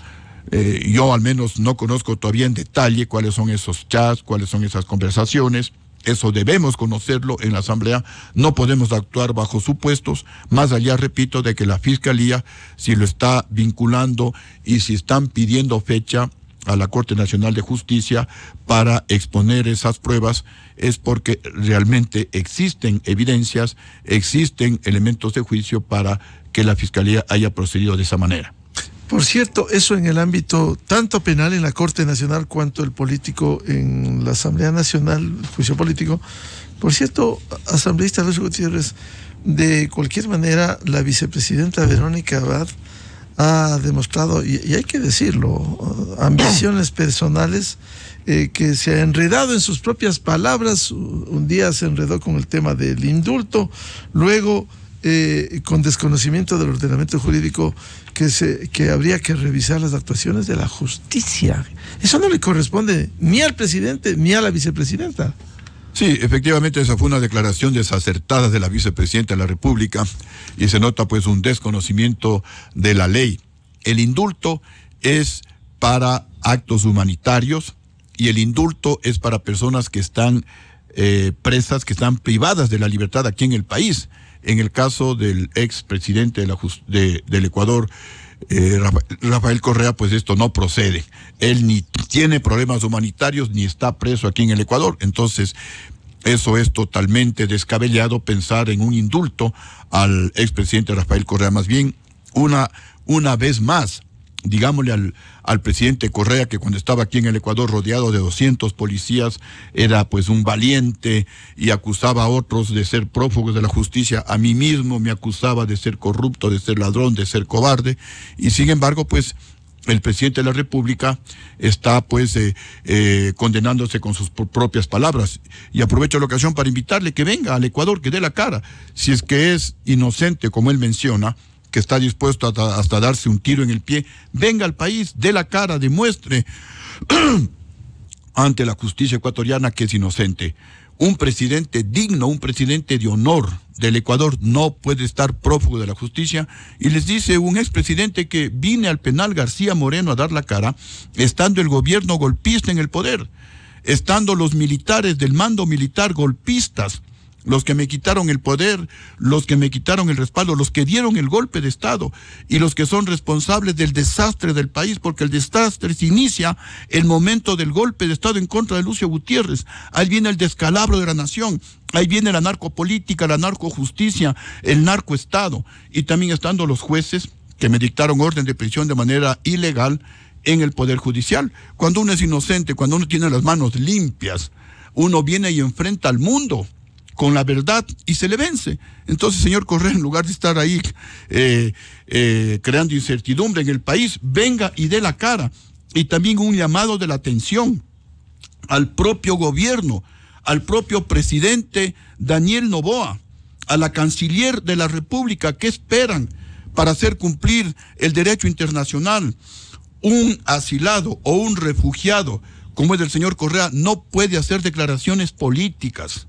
Yo al menos no conozco todavía en detalle cuáles son esos chats, cuáles son esas conversaciones. Eso debemos conocerlo en la Asamblea. No podemos actuar bajo supuestos, más allá, repito, de que la Fiscalía, si lo está vinculando y si están pidiendo fecha a la Corte Nacional de Justicia para exponer esas pruebas, es porque realmente existen evidencias, existen elementos de juicio para que la Fiscalía haya procedido de esa manera. Por cierto, eso en el ámbito tanto penal en la Corte Nacional cuanto el político en la Asamblea Nacional, el juicio político. Por cierto, asambleísta Lucio Gutiérrez, de cualquier manera la vicepresidenta Verónica Abad ha demostrado, y hay que decirlo, ambiciones personales, que se ha enredado en sus propias palabras. Un día se enredó con el tema del indulto, luego con desconocimiento del ordenamiento jurídico, que habría que revisar las actuaciones de la justicia. Eso no le corresponde ni al presidente ni a la vicepresidenta. Sí, efectivamente esa fue una declaración desacertada de la vicepresidenta de la República, y se nota pues un desconocimiento de la ley. El indulto es para actos humanitarios, y el indulto es para personas que están presas, que están privadas de la libertad aquí en el país. En el caso del expresidente del Ecuador, Rafael Correa, pues esto no procede. Él ni tiene problemas humanitarios ni está preso aquí en el Ecuador. Entonces, eso es totalmente descabellado, pensar en un indulto al expresidente Rafael Correa. Más bien, una vez más, digámosle al presidente Correa, que cuando estaba aquí en el Ecuador rodeado de 200 policías era pues un valiente y acusaba a otros de ser prófugos de la justicia. A mí mismo me acusaba de ser corrupto, de ser ladrón, de ser cobarde, y sin embargo pues el presidente de la República está pues condenándose con sus propias palabras. Y aprovecho la ocasión para invitarle que venga al Ecuador, que dé la cara. Si es que es inocente, como él menciona, que está dispuesto hasta darse un tiro en el pie, venga al país, dé la cara, demuestre ante la justicia ecuatoriana que es inocente. Un presidente digno, un presidente de honor del Ecuador no puede estar prófugo de la justicia. Y les dice un expresidente que vine al penal García Moreno a dar la cara, estando el gobierno golpista en el poder, estando los militares del mando militar golpistas los que me quitaron el poder, los que me quitaron el respaldo, los que dieron el golpe de Estado y los que son responsables del desastre del país, porque el desastre se inicia el momento del golpe de Estado en contra de Lucio Gutiérrez. Ahí viene el descalabro de la nación, ahí viene la narcopolítica, la narcojusticia, el narcoestado, y también estando los jueces que me dictaron orden de prisión de manera ilegal en el Poder Judicial. Cuando uno es inocente, cuando uno tiene las manos limpias, uno viene y enfrenta al mundo con la verdad y se le vence. Entonces, señor Correa, en lugar de estar ahí creando incertidumbre en el país, venga y dé la cara. Y también un llamado de la atención al propio gobierno, al propio presidente Daniel Noboa, a la canciller de la República. ¿Qué esperan para hacer cumplir el derecho internacional? Un asilado o un refugiado como es el señor Correa no puede hacer declaraciones políticas,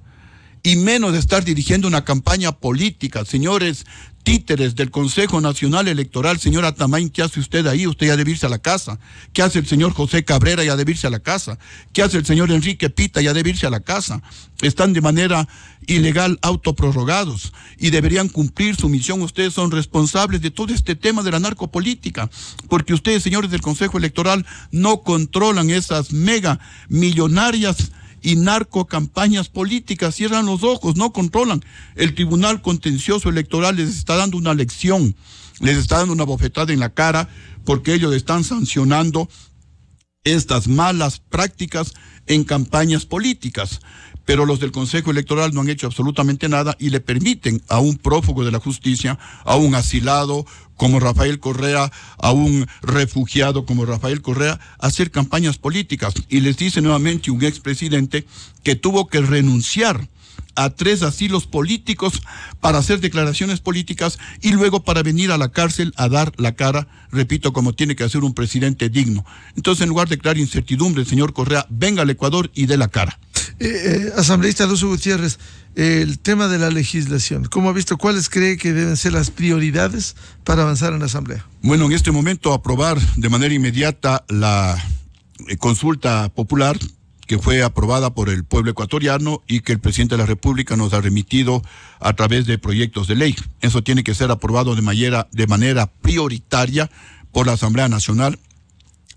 y menos de estar dirigiendo una campaña política. Señores títeres del Consejo Nacional Electoral, señora Tamain, ¿qué hace usted ahí? Usted ya debe irse a la casa. ¿Qué hace el señor José Cabrera? Ya debe irse a la casa. ¿Qué hace el señor Enrique Pita? Ya debe irse a la casa. Están de manera ilegal autoprorrogados y deberían cumplir su misión. Ustedes son responsables de todo este tema de la narcopolítica, porque ustedes, señores del Consejo Electoral, no controlan esas mega millonarias y narcocampañas políticas. Cierran los ojos, no controlan. El Tribunal Contencioso Electoral les está dando una lección, les está dando una bofetada en la cara, porque ellos están sancionando estas malas prácticas en campañas políticas. Pero los del Consejo Electoral no han hecho absolutamente nada y le permiten a un prófugo de la justicia, a un asilado como Rafael Correa, a un refugiado como Rafael Correa, hacer campañas políticas. Y les dice nuevamente un expresidente que tuvo que renunciar a 3 asilos políticos para hacer declaraciones políticas y luego para venir a la cárcel a dar la cara, repito, como tiene que hacer un presidente digno. Entonces, en lugar de crear incertidumbre, el señor Correa venga al Ecuador y dé la cara. Asambleísta Lucio Gutiérrez, el tema de la legislación, ¿cómo ha visto? ¿Cuáles cree que deben ser las prioridades para avanzar en la Asamblea? Bueno, en este momento aprobar de manera inmediata la consulta popular que fue aprobada por el pueblo ecuatoriano y que el presidente de la República nos ha remitido a través de proyectos de ley. Eso tiene que ser aprobado de manera prioritaria por la Asamblea Nacional.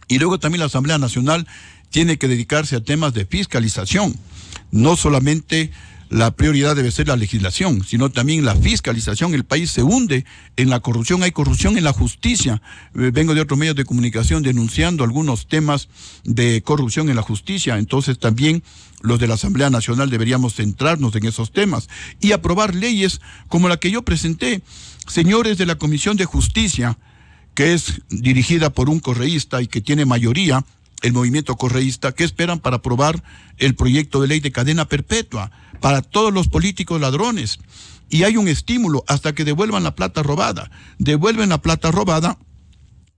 Y luego también la Asamblea Nacional tiene que dedicarse a temas de fiscalización. No solamente la prioridad debe ser la legislación, sino también la fiscalización. El país se hunde en la corrupción, hay corrupción en la justicia. Vengo de otros medios de comunicación denunciando algunos temas de corrupción en la justicia. Entonces también los de la Asamblea Nacional deberíamos centrarnos en esos temas y aprobar leyes como la que yo presenté. Señores de la Comisión de Justicia, que es dirigida por un correísta y que tiene mayoría, el movimiento correísta, ¿qué esperan para aprobar el proyecto de ley de cadena perpetua para todos los políticos ladrones? Y hay un estímulo hasta que devuelvan la plata robada. Devuelven la plata robada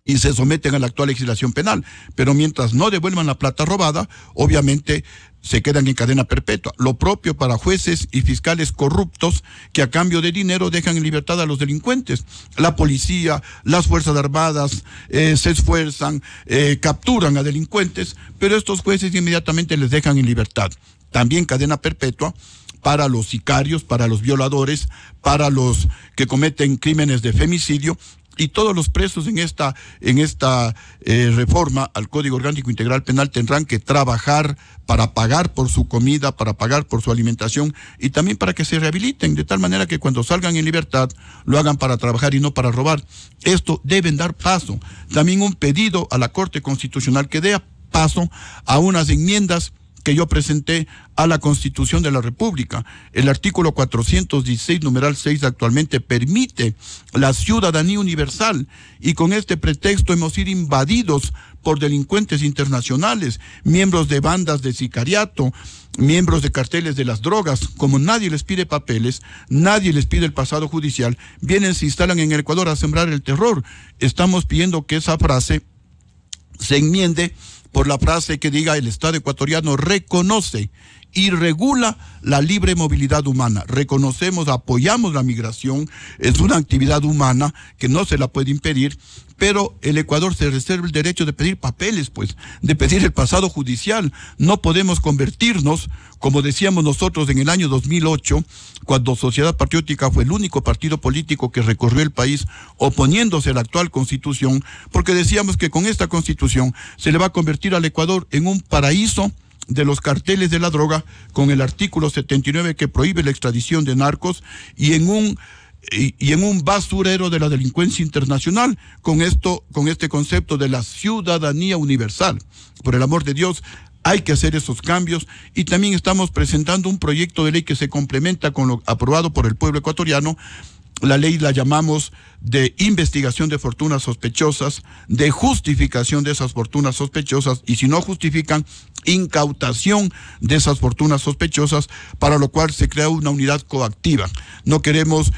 y se someten a la actual legislación penal. Pero mientras no devuelvan la plata robada, obviamente se quedan en cadena perpetua. Lo propio para jueces y fiscales corruptos que a cambio de dinero dejan en libertad a los delincuentes. La policía, las Fuerzas Armadas se esfuerzan, capturan a delincuentes, pero estos jueces inmediatamente les dejan en libertad. También cadena perpetua para los sicarios, para los violadores, para los que cometen crímenes de femicidio. Y todos los presos en esta reforma al Código Orgánico Integral Penal tendrán que trabajar para pagar por su comida, para pagar por su alimentación y también para que se rehabiliten, de tal manera que cuando salgan en libertad lo hagan para trabajar y no para robar. Esto deben dar paso. También un pedido a la Corte Constitucional que dé paso a unas enmiendas que yo presenté a la Constitución de la República. El artículo 416, numeral 6, actualmente permite la ciudadanía universal y con este pretexto hemos sido invadidos por delincuentes internacionales, miembros de bandas de sicariato, miembros de carteles de las drogas. Como nadie les pide papeles, nadie les pide el pasado judicial, vienen, se instalan en el Ecuador a sembrar el terror. Estamos pidiendo que esa frase se enmiende por la frase que diga: el Estado ecuatoriano reconoce y regula la libre movilidad humana. Reconocemos, apoyamos la migración, es una actividad humana que no se la puede impedir, pero el Ecuador se reserva el derecho de pedir papeles, pues, de pedir el pasado judicial. No podemos convertirnos, como decíamos nosotros en el año 2008, cuando Sociedad Patriótica fue el único partido político que recorrió el país oponiéndose a la actual Constitución, porque decíamos que con esta Constitución se le va a convertir al Ecuador en un paraíso de los carteles de la droga, con el artículo 79 que prohíbe la extradición de narcos, y en un basurero de la delincuencia internacional, con este concepto de la ciudadanía universal. Por el amor de Dios, hay que hacer esos cambios, y también estamos presentando un proyecto de ley que se complementa con lo aprobado por el pueblo ecuatoriano. La ley la llamamos de investigación de fortunas sospechosas, de justificación de esas fortunas sospechosas, y si no justifican, incautación de esas fortunas sospechosas, para lo cual se crea una unidad coactiva. No queremos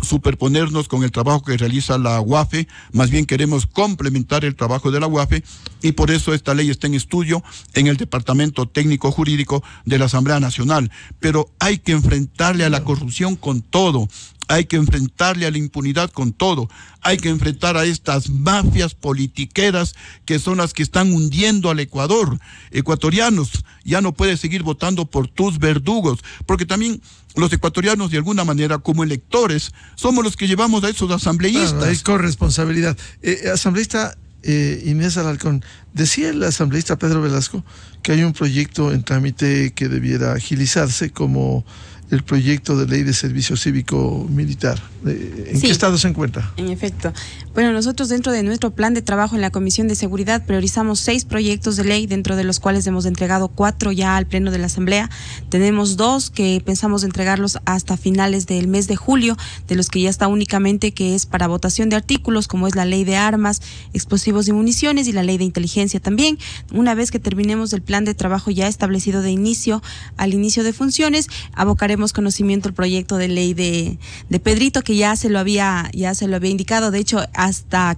superponernos con el trabajo que realiza la UAFE, más bien queremos complementar el trabajo de la UAFE, y por eso esta ley está en estudio en el Departamento Técnico Jurídico de la Asamblea Nacional. Pero hay que enfrentarle a la corrupción con todo. Hay que enfrentarle a la impunidad con todo. Hay que enfrentar a estas mafias politiqueras que son las que están hundiendo al Ecuador. Ecuatorianos, ya no puedes seguir votando por tus verdugos, porque también los ecuatorianos, de alguna manera, como electores, somos los que llevamos a esos asambleístas. Claro, hay corresponsabilidad. Asambleísta Inés Alarcón, decía el asambleísta Pedro Velasco que hay un proyecto en trámite que debiera agilizarse, como el proyecto de ley de servicio cívico militar. ¿En qué estado se encuentra? En efecto. Bueno, nosotros dentro de nuestro plan de trabajo en la Comisión de Seguridad priorizamos 6 proyectos de ley, dentro de los cuales hemos entregado 4 ya al Pleno de la Asamblea. Tenemos 2 que pensamos entregarlos hasta finales del mes de julio, de los que ya está únicamente, que es para votación de artículos, como es la ley de armas, explosivos y municiones, y la ley de inteligencia también. Una vez que terminemos el plan de trabajo ya establecido al inicio de funciones, abocaremos conocimiento el proyecto de ley de Pedrito, que ya se lo había indicado. De hecho,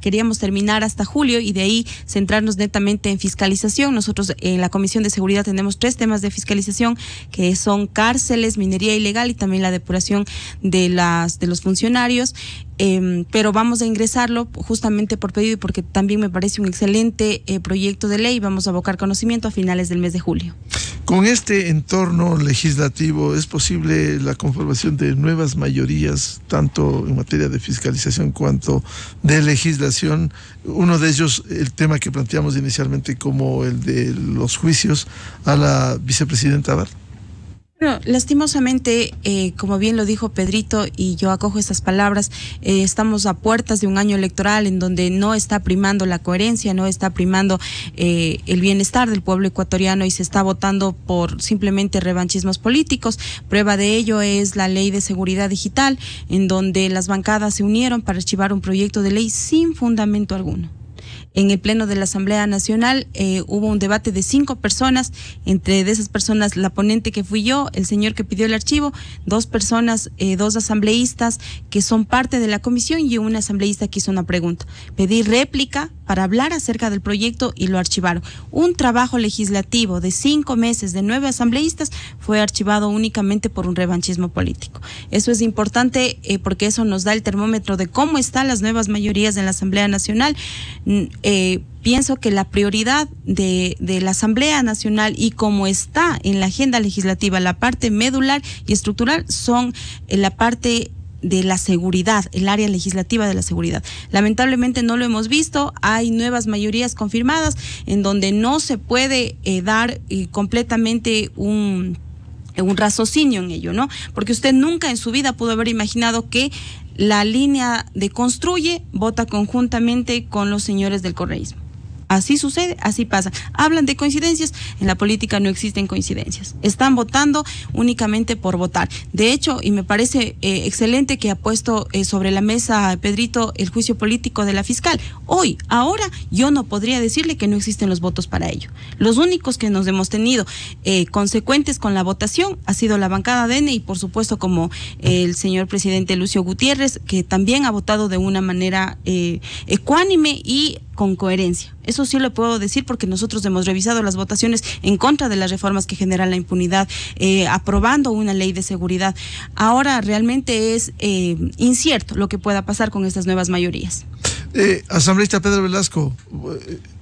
queríamos terminar hasta julio, y de ahí centrarnos netamente en fiscalización. Nosotros en la Comisión de Seguridad tenemos 3 temas de fiscalización, que son cárceles, minería ilegal y también la depuración de los funcionarios. Pero vamos a ingresarlo justamente por pedido, y porque también me parece un excelente proyecto de ley. Vamos a abocar conocimiento a finales del mes de julio. Con este entorno legislativo, ¿es posible la conformación de nuevas mayorías, tanto en materia de fiscalización cuanto de legislación? Uno de ellos, el tema que planteamos inicialmente, como el de los juicios a la vicepresidenta Abad. Bueno, lastimosamente, como bien lo dijo Pedrito, y yo acojo estas palabras, estamos a puertas de un año electoral en donde no está primando la coherencia, no está primando el bienestar del pueblo ecuatoriano, y se está votando por simplemente revanchismos políticos. Prueba de ello es la ley de seguridad digital, en donde las bancadas se unieron para archivar un proyecto de ley sin fundamento alguno. En el Pleno de la Asamblea Nacional hubo un debate de 5 personas, entre de esas personas la ponente que fui yo, el señor que pidió el archivo, 2 personas, 2 asambleístas que son parte de la comisión, y un asambleísta que hizo una pregunta. Pedí réplica para hablar acerca del proyecto y lo archivaron. Un trabajo legislativo de 5 meses de 9 asambleístas fue archivado únicamente por un revanchismo político. Eso es importante porque eso nos da el termómetro de cómo están las nuevas mayorías en la Asamblea Nacional. Pienso que la prioridad de la Asamblea Nacional, y como está en la agenda legislativa, la parte medular y estructural, son la parte de la seguridad, el área legislativa de la seguridad. Lamentablemente no lo hemos visto. Hay nuevas mayorías confirmadas en donde no se puede dar completamente un raciocinio en ello, ¿no? Porque usted nunca en su vida pudo haber imaginado que la línea de Construye vota conjuntamente con los señores del correísmo. Así sucede, así pasa. Hablan de coincidencias, en la política no existen coincidencias. Están votando únicamente por votar. De hecho, y me parece excelente que ha puesto sobre la mesa, Pedrito, el juicio político de la fiscal. Ahora, yo no podría decirle que no existen los votos para ello. Los únicos que nos hemos tenido consecuentes con la votación ha sido la bancada de N, y por supuesto como el señor presidente Lucio Gutiérrez, que también ha votado de una manera ecuánime y con coherencia. Eso sí lo puedo decir porque nosotros hemos revisado las votaciones en contra de las reformas que generan la impunidad, aprobando una ley de seguridad. Ahora realmente es incierto lo que pueda pasar con estas nuevas mayorías. Asambleísta Pedro Velasco,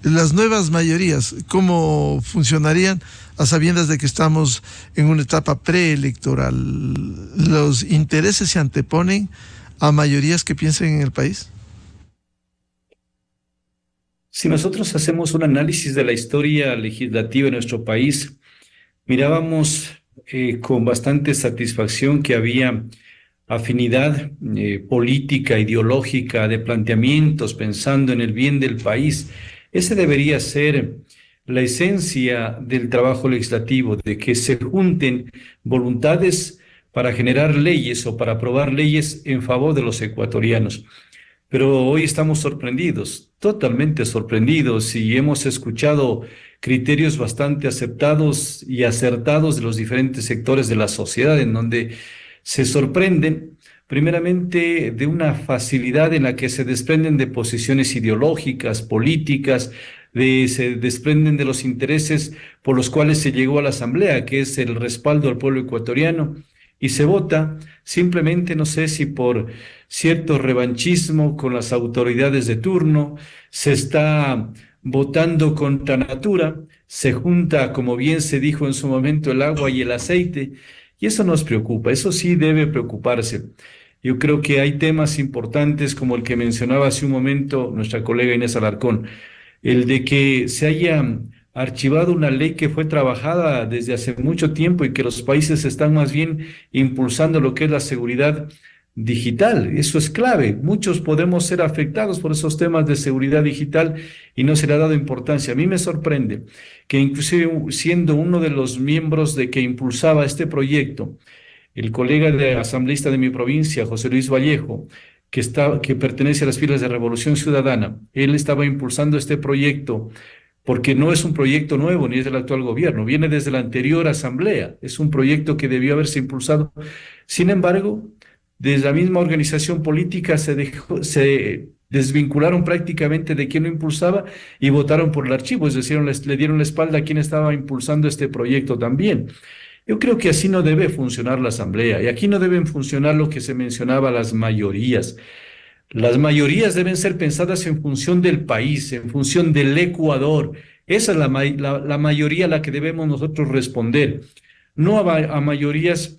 las nuevas mayorías, ¿cómo funcionarían a sabiendas de que estamos en una etapa preelectoral? ¿Los intereses se anteponen a mayorías que piensen en el país? Si nosotros hacemos un análisis de la historia legislativa de nuestro país, mirábamos con bastante satisfacción que había afinidad política, ideológica, de planteamientos, pensando en el bien del país. Ese debería ser la esencia del trabajo legislativo, de que se junten voluntades para generar leyes o para aprobar leyes en favor de los ecuatorianos. Pero hoy estamos sorprendidos, totalmente sorprendidos, y hemos escuchado criterios bastante aceptados y acertados de los diferentes sectores de la sociedad, en donde se sorprenden primeramente de una facilidad en la que se desprenden de posiciones ideológicas, políticas, se desprenden de los intereses por los cuales se llegó a la Asamblea, que es el respaldo al pueblo ecuatoriano, y se vota simplemente, no sé si por cierto revanchismo con las autoridades de turno, se está votando contra natura, se junta, como bien se dijo en su momento, el agua y el aceite, y eso nos preocupa, eso sí debe preocuparse. Yo creo que hay temas importantes como el que mencionaba hace un momento nuestra colega Inés Alarcón, el de que se haya archivado una ley que fue trabajada desde hace mucho tiempo y que los países están más bien impulsando lo que es la seguridad digital. Eso es clave. Muchos podemos ser afectados por esos temas de seguridad digital y no se le ha dado importancia. A mí me sorprende que inclusive siendo uno de los miembros de que impulsaba este proyecto, el colega asambleísta de mi provincia, José Luis Vallejo, que pertenece a las filas de Revolución Ciudadana, él estaba impulsando este proyecto porque no es un proyecto nuevo ni es del actual gobierno, viene desde la anterior asamblea, es un proyecto que debió haberse impulsado. Sin embargo, desde la misma organización política se desvincularon prácticamente de quien lo impulsaba y votaron por el archivo, es decir, le dieron la espalda a quien estaba impulsando este proyecto también. Yo creo que así no debe funcionar la Asamblea, y aquí no deben funcionar lo que se mencionaba, las mayorías. Las mayorías deben ser pensadas en función del país, en función del Ecuador. Esa es la mayoría a la que debemos nosotros responder, no a mayorías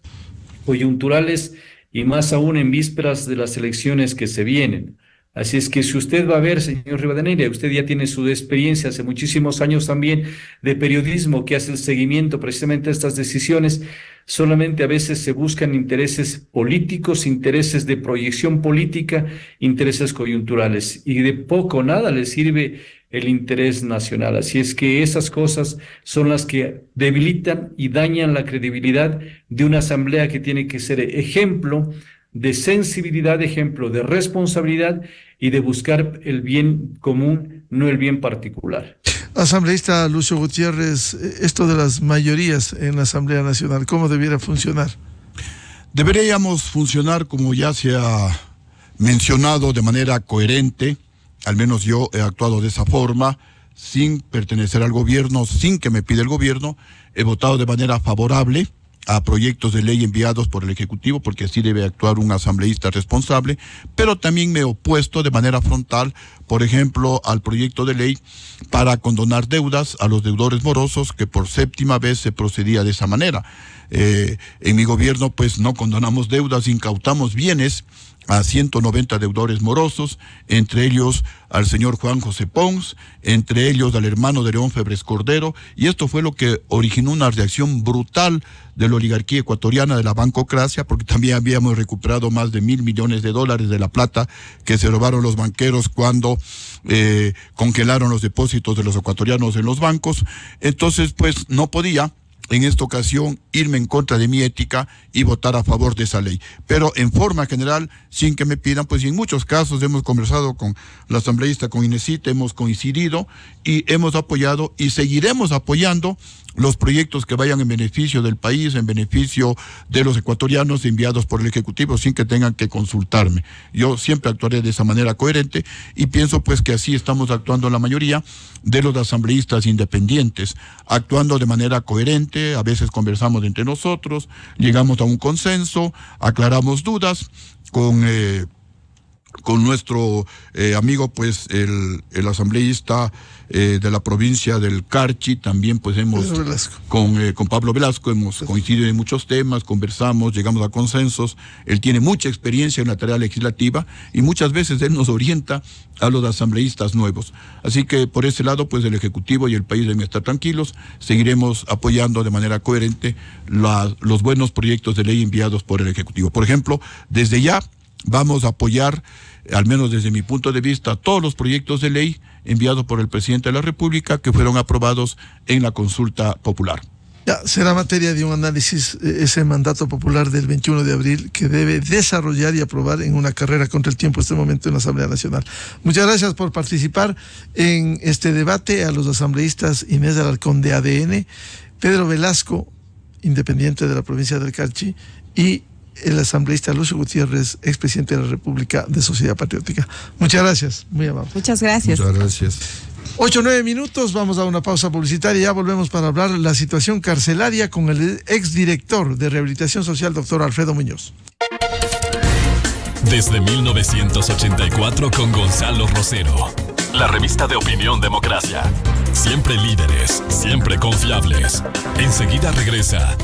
coyunturales y más aún en vísperas de las elecciones que se vienen. Así es que si usted va a ver, señor Rivadeneira, usted ya tiene su experiencia hace muchísimos años también de periodismo que hace el seguimiento precisamente a estas decisiones, solamente a veces se buscan intereses políticos, intereses de proyección política, intereses coyunturales, y de poco o nada le sirve el interés nacional. Así es que esas cosas son las que debilitan y dañan la credibilidad de una asamblea que tiene que ser ejemplo de sensibilidad, ejemplo de responsabilidad y de buscar el bien común, no el bien particular. Asambleísta Lucio Gutiérrez, esto de las mayorías en la Asamblea Nacional, ¿cómo debiera funcionar? Deberíamos funcionar, como ya se ha mencionado, de manera coherente. Al menos yo he actuado de esa forma, sin pertenecer al gobierno, sin que me pida el gobierno. He votado de manera favorable a proyectos de ley enviados por el Ejecutivo, porque así debe actuar un asambleísta responsable, pero también me he opuesto de manera frontal, por ejemplo, al proyecto de ley para condonar deudas a los deudores morosos, que por 7ª vez se procedía de esa manera. En mi gobierno, pues, no condonamos deudas, incautamos bienes a 190 deudores morosos, entre ellos al señor Juan José Pons, entre ellos al hermano de León Febres Cordero, y esto fue lo que originó una reacción brutal de la oligarquía ecuatoriana, de la bancocracia, porque también habíamos recuperado más de $1.000 millones de la plata que se robaron los banqueros cuando congelaron los depósitos de los ecuatorianos en los bancos. Entonces, pues, no podía en esta ocasión irme en contra de mi ética y votar a favor de esa ley. Pero en forma general, sin que me pidan, pues, y en muchos casos hemos conversado con la asambleísta, con Inesita, hemos coincidido y hemos apoyado y seguiremos apoyando los proyectos que vayan en beneficio del país, en beneficio de los ecuatorianos, enviados por el Ejecutivo sin que tengan que consultarme. Yo siempre actuaré de esa manera coherente y pienso pues que así estamos actuando la mayoría de los asambleístas independientes, actuando de manera coherente. A veces conversamos entre nosotros, llegamos a un consenso, aclaramos dudas con nuestro amigo, pues, el asambleísta de la provincia del Carchi. También pues hemos, con Pablo Velasco, hemos coincidido en muchos temas, conversamos, llegamos a consensos. Él tiene mucha experiencia en la tarea legislativa y muchas veces él nos orienta a los asambleístas nuevos. Así que por ese lado, pues el Ejecutivo y el país deben estar tranquilos. Seguiremos apoyando de manera coherente los buenos proyectos de ley enviados por el Ejecutivo. Por ejemplo, desde ya vamos a apoyar, al menos desde mi punto de vista, todos los proyectos de ley enviados por el presidente de la República que fueron aprobados en la consulta popular. Ya, será materia de un análisis ese mandato popular del 21 de abril que debe desarrollar y aprobar en una carrera contra el tiempo en este momento en la Asamblea Nacional. Muchas gracias por participar en este debate a los asambleístas Inés Alarcón de ADN, Pedro Velasco, independiente de la provincia del Carchi, y el asambleísta Lucio Gutiérrez, expresidente de la República de Sociedad Patriótica. Muchas gracias, muy amable. Muchas gracias. Muchas gracias. 8-9 minutos, vamos a una pausa publicitaria. Ya volvemos para hablar de la situación carcelaria con el exdirector de Rehabilitación Social, doctor Alfredo Muñoz. Desde 1984 con Gonzalo Rosero. La revista de opinión Democracia. Siempre líderes, siempre confiables. Enseguida regresa